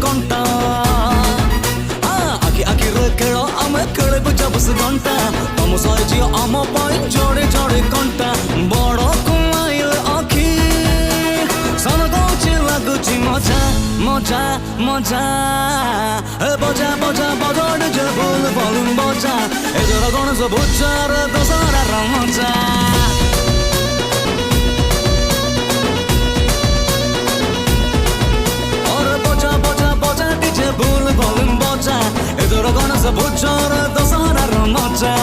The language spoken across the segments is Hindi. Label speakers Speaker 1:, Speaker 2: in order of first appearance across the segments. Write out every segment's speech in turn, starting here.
Speaker 1: कंटा आखि आखि रे खेल आम खेल बुझाबुस घंटा तुम साइज आम पाई जोड़े जोड़े कंटा बड़ कुमाइल आखि सन कौची लगुची मजा मजा मजा बजा बजा बजा डीजे बोल बोलूं बजा एजोर गणेश बुझार दशहरा मजा भूल भूल बजा एदोर गणेश बुझार दशहरार मजा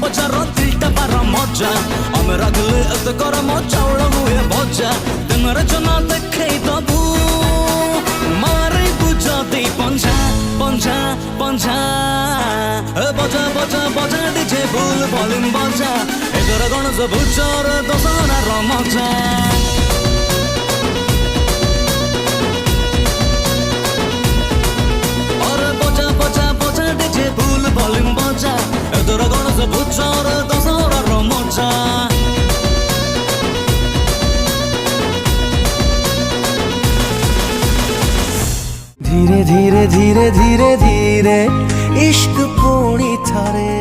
Speaker 1: बजार दिलटा बारा मजा आम रगले एत गरम चाउल हुए भजा दिन रचना देखे दबू मारे बुझा दे पंजा पंजा पंजा बजा बजा बजा डीजे भूल भोलिम बजा एदोर गणेश बुझार दशहरार मजा बुझार दशहरार मजा
Speaker 2: धीरे धीरे धीरे धीरे धीरे इश्क पूरी थारे